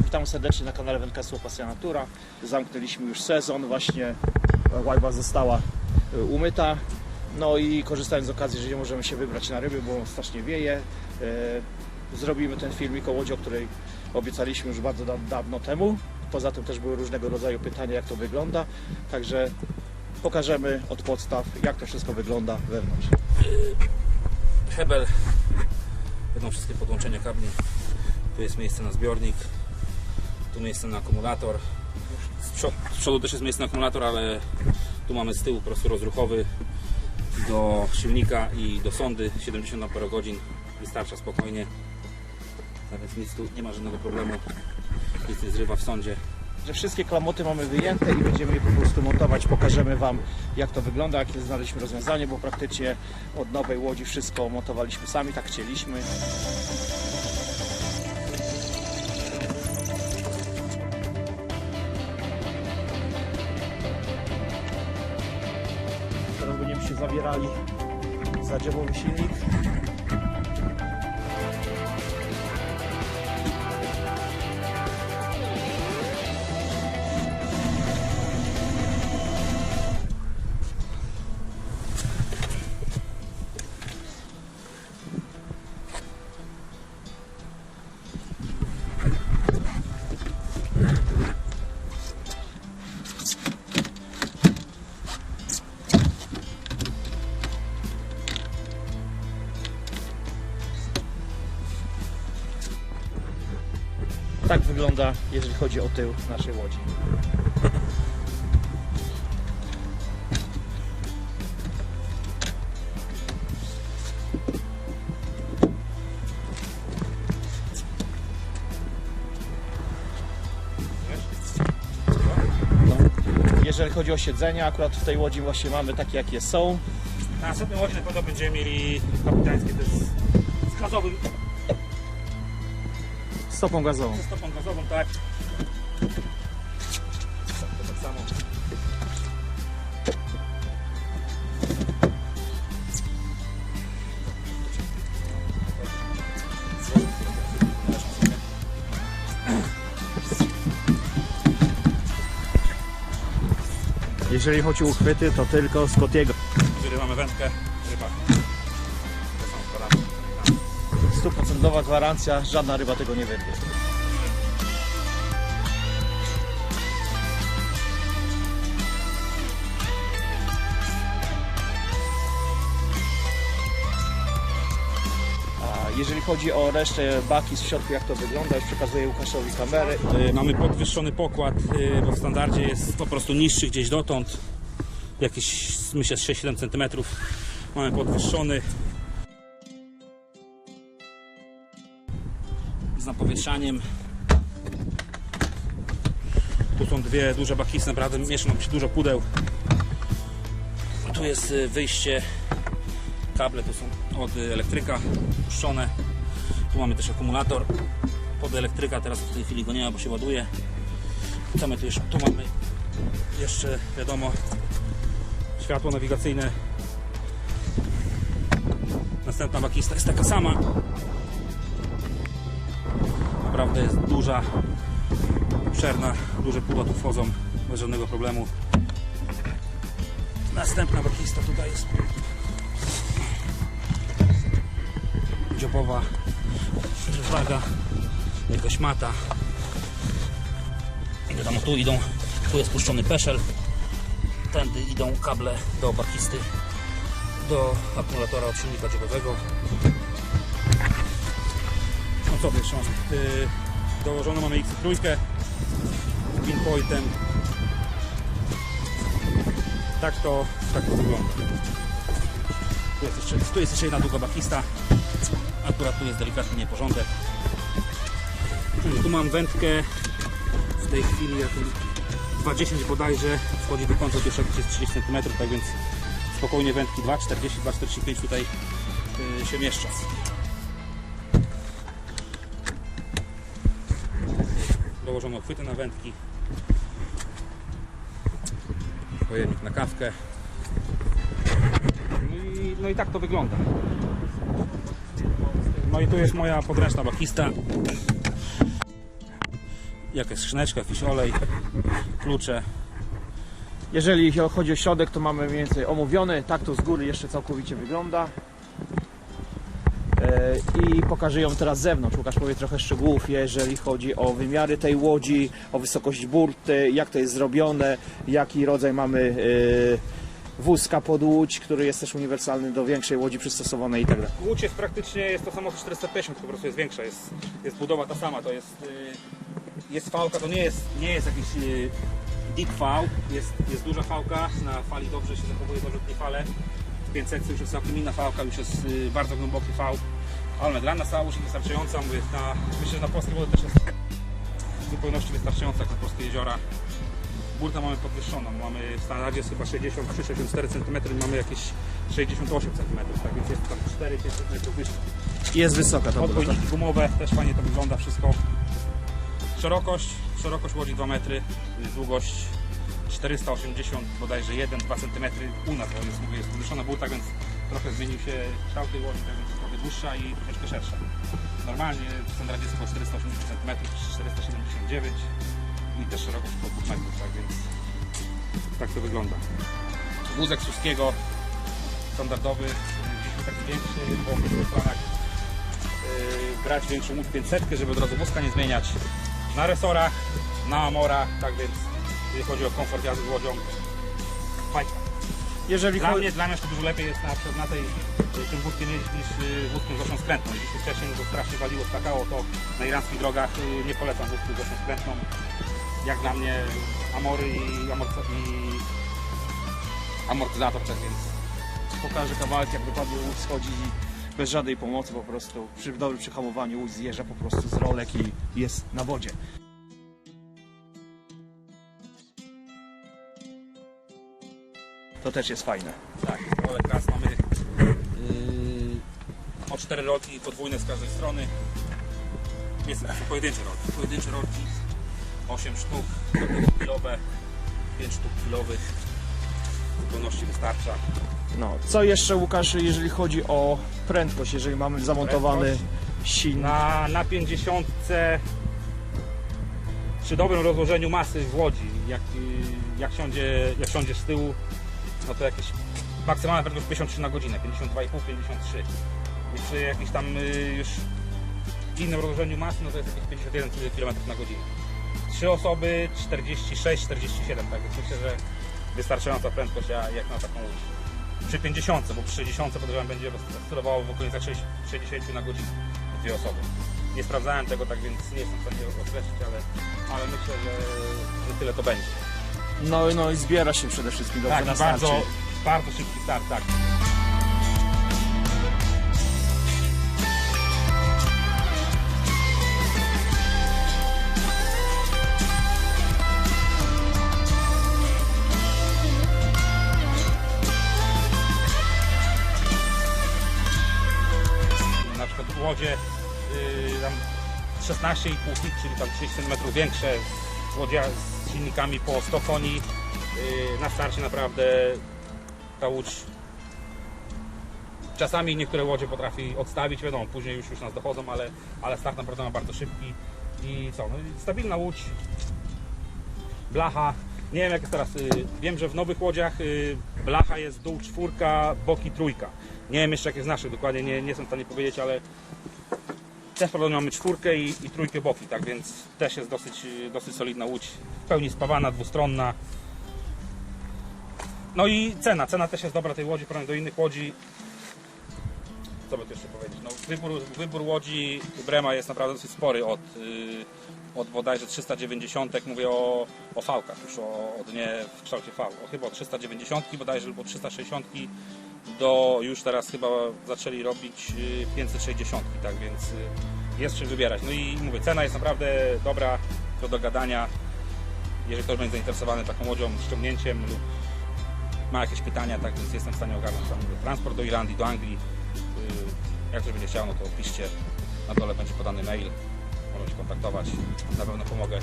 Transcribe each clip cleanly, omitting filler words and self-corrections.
Witam serdecznie na kanale Wędkarstwo Pasja Natura. Zamknęliśmy już sezon, właśnie łajba została umyta. No i korzystając z okazji, że nie możemy się wybrać na ryby, bo strasznie wieje, zrobimy ten filmik o łodzi, o której obiecaliśmy już bardzo dawno temu. Poza tym też były różnego rodzaju pytania, jak to wygląda. Także pokażemy od podstaw, jak to wszystko wygląda wewnątrz. Hebel, będą wszystkie podłączenia kabli. Tu jest miejsce na zbiornik, tu miejsce na akumulator. Z przodu też jest miejsce na akumulator, ale tu mamy z tyłu po prostu rozruchowy do silnika i do sondy. 70 Ah wystarcza spokojnie, a więc nic tu nie ma żadnego problemu, nic nie zrywa w sondzie. Że wszystkie klamoty mamy wyjęte i będziemy je po prostu montować. Pokażemy Wam, jak to wygląda, jakie znaleźliśmy rozwiązanie, bo praktycznie od nowej łodzi wszystko montowaliśmy sami, tak chcieliśmy. Teraz będziemy się zabierali za dziewowy silnik. Tak wygląda, jeżeli chodzi o tył naszej łodzi. Jeżeli chodzi o siedzenia, akurat w tej łodzi właśnie mamy takie, jakie są. Na następnej łodzi na pewno będziemy mieli kapitańskie, to jest z gazowym, Stopą gazową. ze stopą gazową, tak. To tak samo. Jeżeli chodzi o uchwyty, to tylko Scottiego. Jeżeli mamy wędkę, ryba. To są korale. 100% gwarancja, żadna ryba tego nie wyrwie. A jeżeli chodzi o resztę baki z środku, jak to wygląda, już przekazuję Łukaszowi kamery. Mamy podwyższony pokład, bo w standardzie jest po prostu niższy gdzieś dotąd. Jakieś, myślę, 6-7 cm. Mamy podwyższony. Z napowietrzaniem. Tu są dwie duże bakisy, naprawdę mieszczą nam się dużo pudeł. Tu jest wyjście. Kable tu są od elektryka puszczone. Tu mamy też akumulator pod elektryka, teraz w tej chwili go nie ma, bo się ładuje. Co my tu jeszcze? Tu mamy jeszcze, wiadomo, światło nawigacyjne. Następna bakista jest taka sama. Naprawdę jest duża, obszerna, duże pudła tu wchodzą bez żadnego problemu. Następna bakista tutaj jest dziobowa, waga, jakaś mata. Wiadomo, tu jest puszczony peszel, tędy idą kable do bakisty, do akumulatora od silnika dziobowego. No co wiesz, dołożoną mamy X3 z pinpointem. Tak to wygląda. Tu jest jeszcze jedna długa bakista. Akurat tu jest delikatny nieporządek. Tu mam wędkę w tej chwili 2,10 bodajże, wchodzi do końca pierwszego, jest 30 cm, tak więc spokojnie wędki 2,40, 2,45 tutaj się mieszczą. Dołożono chwyty na wędki, pojemnik na kawkę. No i tak to wygląda. No i tu jest moja podręczna bakista. jakaś skrzyneczka, jakiś olej, klucze. Jeżeli chodzi o środek, to mamy mniej więcej omówiony. Tak to z góry jeszcze całkowicie wygląda. I pokażę ją teraz z zewnątrz. Łukasz powie trochę szczegółów, jeżeli chodzi o wymiary tej łodzi, o wysokość burty, jak to jest zrobione, jaki rodzaj mamy wózka pod łódź, który jest też uniwersalny do większej łodzi przystosowanej i tak dalej. Łódź jest praktycznie, jest to samo co 450, po prostu jest większa, jest budowa ta sama, to jest fałka, to nie jest jakiś deep V, jest duża fałka, na fali dobrze się zachowuje dorzutnie fale, 500 już jest całkiem inna fałka, już jest bardzo głęboki V, ale dla nas cała łódź jest wystarczająca, mówię, myślę, że na polskie wody też jest w zupełności wystarczająca, jak na polskie jeziora. Burtę mamy podwyższoną, mamy w standardzie jest chyba 63-64 cm, mamy jakieś 68 cm, tak więc jest tam 4-5 cm wyższa. Jest wysoka ta burta. Podwojniki gumowe, też fajnie to wygląda wszystko. Szerokość łodzi 2 metry, długość 480, bodajże 1-2 cm u nas, bo jest podwyższona burta, więc trochę zmienił się kształt tej łodzi, tak więc jest trochę dłuższa i troszeczkę szersza. Normalnie w standardzie jest około 480 cm, 479 i też szerokość około 2 metrów, tak więc tak to wygląda. Wózek Suskiego standardowy, gdzieś taki większy, bo w tych planach brać większą łódź 500, żeby od razu wózka nie zmieniać. Na resorach, na amorach, tak więc jeżeli chodzi o komfort jazdy z łodzią, fajka. Jeżeli Dla chodzi... mnie to dużo lepiej jest na przykład tym wózkiem jeździć niż wózkiem z ośą skrętną. Jeśli wcześniej to strasznie waliło, skakało, to na iranskich drogach nie polecam wózku z ośą skrętną. Jak dla mnie amory i amortyzator, tak więc Pokażę kawałek, jak dokładnie łódź schodzi bez żadnej pomocy, po prostu przy dobrym przyhamowaniu łódź zjeżdża po prostu z rolek i jest na wodzie. To też jest fajne. tak, rolek raz mamy o 4 rolki podwójne z każdej strony. Są pojedyncze rolki, 8 sztuk, kilowe, 5 sztuk kilowych, w zupełności wystarcza. No, co jeszcze, Łukasz, jeżeli chodzi o prędkość, jeżeli mamy zamontowany silnik? Na 50 przy dobrym rozłożeniu masy w łodzi, jak siądziesz z tyłu, no to jakieś maksymalna prędkość 53 na godzinę, 52,5, 53. I przy jakimś tam już innym rozłożeniu masy, no to jest jakieś 51 km na godzinę. 3 osoby 46, 47, tak więc myślę, że wystarczająca prędkość jak na taką łódź. Przy 50, bo przy 60 podejrzewam będzie oscylowało w okolicach 60 na godzinę 2 osoby. Nie sprawdzałem tego, tak więc nie jestem w stanie określić, ale myślę, że tyle to będzie. No i zbiera się przede wszystkim dobrze Tak, na starcie. bardzo szybki start, tak. Na przykład łodzie tam 16,5 feet, czyli tam 30 cm większe, łodzie z silnikami po 100 koni. Na starcie naprawdę ta łódź czasami niektóre łodzie potrafi odstawić, wiadomo, później już nas dochodzą, ale start naprawdę ma bardzo szybki i co, no, stabilna łódź, blacha, nie wiem jak jest teraz, wiem, że w nowych łodziach blacha jest dół 4, boki 3, nie wiem jeszcze jak jest w naszych dokładnie, nie jestem w stanie powiedzieć, ale też podobno mamy 4 i 3 boki, tak więc też jest dosyć solidna łódź, w pełni spawana, dwustronna. No i cena też jest dobra tej łodzi, porównanie do innych łodzi. Co by tu jeszcze powiedzieć? No, wybór łodzi Brema jest naprawdę dosyć spory od bodajże 390, mówię o fałkach, już od nie w kształcie V, chyba od 390 bodajże albo 360 do już teraz chyba zaczęli robić 560, tak więc jest czym wybierać. No i mówię, cena jest naprawdę dobra, do dogadania, jeżeli ktoś będzie zainteresowany taką łodzią, ściągnięciem lub ma jakieś pytania, tak więc jestem w stanie ogarnąć tam transport do Irlandii, do Anglii. Jak ktoś będzie chciał, no to piszcie, na dole będzie podany mail, możecie kontaktować, na pewno pomogę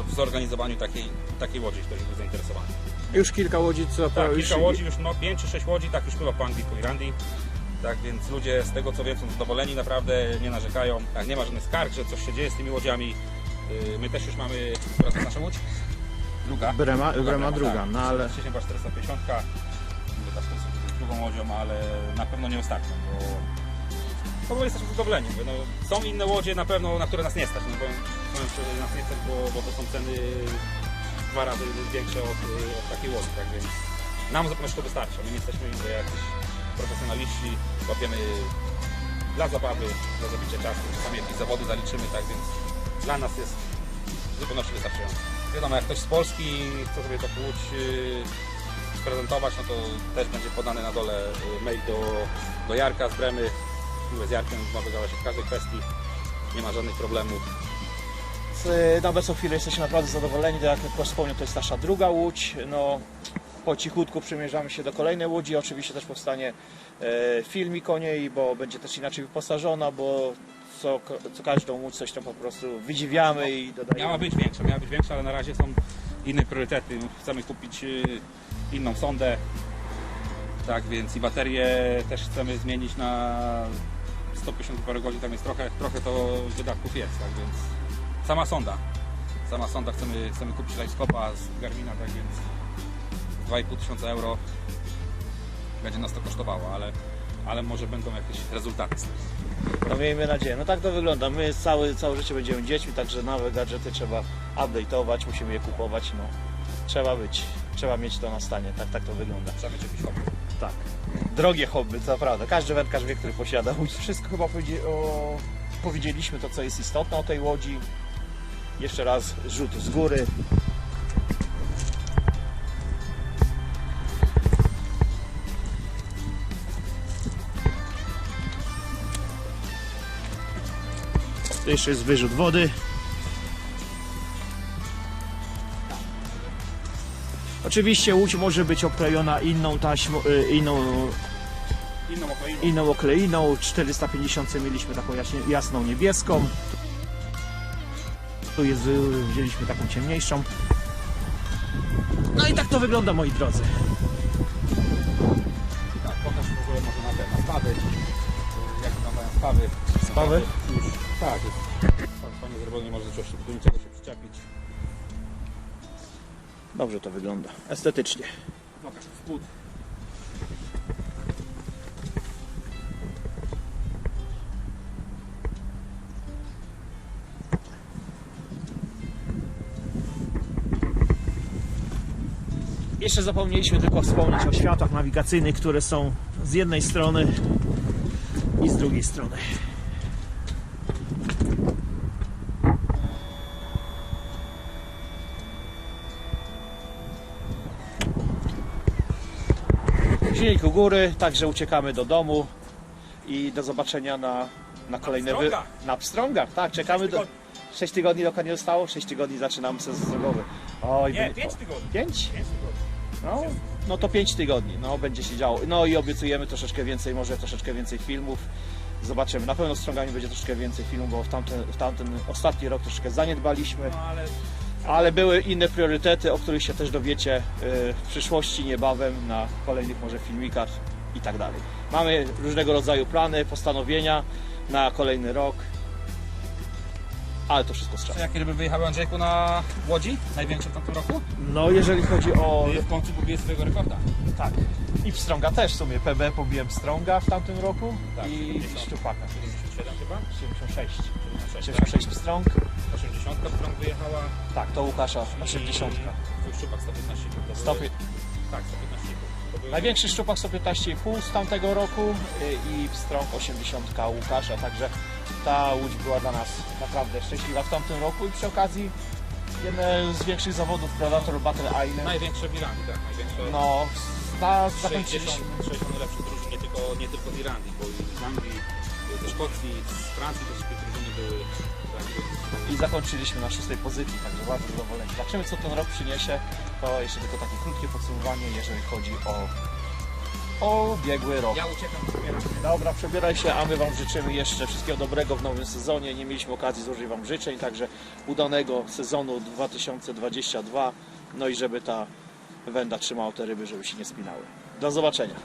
w zorganizowaniu takiej łodzi, ktoś jest zainteresowany. Już kilka łodzi, co Tak, kilka łodzi, już 5 czy 6 łodzi, tak już pływa po Anglii, po Irlandii. Tak więc ludzie z tego co wiem są zadowoleni, naprawdę nie narzekają, tak, nie ma żadnych skarg, że coś się dzieje z tymi łodziami. My też już mamy, teraz nasza łódź? Druga. Brema druga, tak. no ale... Wcześniej była 450, mówię, ta 450 jest drugą łodzią, ale na pewno nie ostatnią, bo jesteśmy zadowoleni. Mówię, no, są inne łodzie na pewno, na które nas nie stać, no bo powiem szczerze, nas nie stać, bo to są ceny 2 razy większe od takiej łodzi, tak więc nam zupełnie to wystarcza. My nie jesteśmy jakiś profesjonaliści, łapiemy dla zabawy, dla zabicia czasu, czasami jakieś zawody zaliczymy, tak więc dla nas jest w zupełności wystarczające. Wiadomo, jak ktoś z Polski chce sobie taką łódź prezentować, no to też będzie podany na dole mail do Jarka z Bremy. Z Jarkiem można dogadać się w każdej kwestii, nie ma żadnych problemów. Na obecną chwilę jesteśmy naprawdę zadowoleni, tak jak wspomniał, to jest nasza druga łódź. No, po cichutku przymierzamy się do kolejnej łodzi, oczywiście też powstanie filmik o niej, bo będzie też inaczej wyposażona, bo co każdą łódź coś tam po prostu wydziwiamy i dodajemy. Miała być większa, ale na razie są inne priorytety. Chcemy kupić inną sondę, tak więc i baterię też chcemy zmienić na 150 parę godzin, tam jest trochę to wydatków jest, tak więc sama sonda chcemy kupić Livescopa z Garmina, tak więc 2500 euro będzie nas to kosztowało, ale może będą jakieś rezultaty. No miejmy nadzieję. No tak to wygląda. My całe życie będziemy dziećmi, także nowe gadżety trzeba update'ować, musimy je kupować. No, trzeba mieć to na stanie. Tak to wygląda. Trzeba mieć jakieś hobby. Tak. Drogie hobby, to prawda. Każdy wędkarz wie, który posiada łódź. Wszystko chyba powiedzieliśmy to, co jest istotne o tej łodzi. Jeszcze raz rzut z góry. To jeszcze jest wyrzut wody. Oczywiście łódź może być oklejona inną taśmą, inną okleiną. 450 mieliśmy taką jasną niebieską. Tu wzięliśmy taką ciemniejszą. No i tak to wygląda, moi drodzy. Tak, pokaż w ogóle może na spawy. Jak wyglądają spawy. Spawy? Już, tak, jest fajnie zrobione, nie może do niczego się przyczepić. Dobrze to wygląda, estetycznie. Pokaż spód. Jeszcze zapomnieliśmy tylko wspomnieć o światłach nawigacyjnych, które są z jednej strony i z drugiej strony. Silnik u góry, także uciekamy do domu i do zobaczenia na kolejne na pstrągach. Tak, czekamy 6 tygodni dokładnie zostało, 6 tygodni zaczynamy sezon drogowy. Oj, Nie, 5 tygodni. 5? No to 5 tygodni, no będzie się działo. No i obiecujemy troszeczkę więcej, może troszeczkę więcej filmów. Zobaczymy, na pewno z pstrągami będzie troszeczkę więcej filmów, bo w tamten ostatni rok troszeczkę zaniedbaliśmy. No, ale były inne priorytety, o których się też dowiecie w przyszłości niebawem na kolejnych może filmikach i tak dalej. Mamy różnego rodzaju plany, postanowienia na kolejny rok, ale to wszystko z czasem. Jakie ryby wyjechały, Andrzejku, na łodzi? Największe w tamtym roku? No jeżeli chodzi o... W końcu pobiję swojego rekorda. Tak. I pstrąga też w sumie. PB pobiłem pstrąga w tamtym roku Tak, i 70. szczupaka. 77 chyba? 76. 76. 76 pstrąg. 80 pstrąg wyjechała. Tak, to Łukasza 80. Twój szczupak 115,5. Tak, 115,5. Największy szczupak 115,5 z tamtego roku i pstrąg 80 Łukasza, także ta łódź była dla nas naprawdę szczęśliwa w tamtym roku i przy okazji jeden z większych zawodów Predator Battle Island. Największe w Irlandii, tak, największe. No, 60 zakończyliśmy. najlepszych drużyn, nie tylko z Irlandii, bo i z Anglii, ze Szkocji, z Francji też takie drużyny były. Tak, I zakończyliśmy na 6. pozycji, także bardzo zadowoleni. Zobaczymy, co ten rok przyniesie. To jeszcze tylko takie krótkie podsumowanie, jeżeli chodzi o ubiegły rok. ja uciekam, przebieram się. Dobra, przebieraj się, a my Wam życzymy jeszcze wszystkiego dobrego w nowym sezonie. Nie mieliśmy okazji złożyć Wam życzeń, także udanego sezonu 2022. No i żeby ta węda trzymała te ryby, żeby się nie spinały. Do zobaczenia.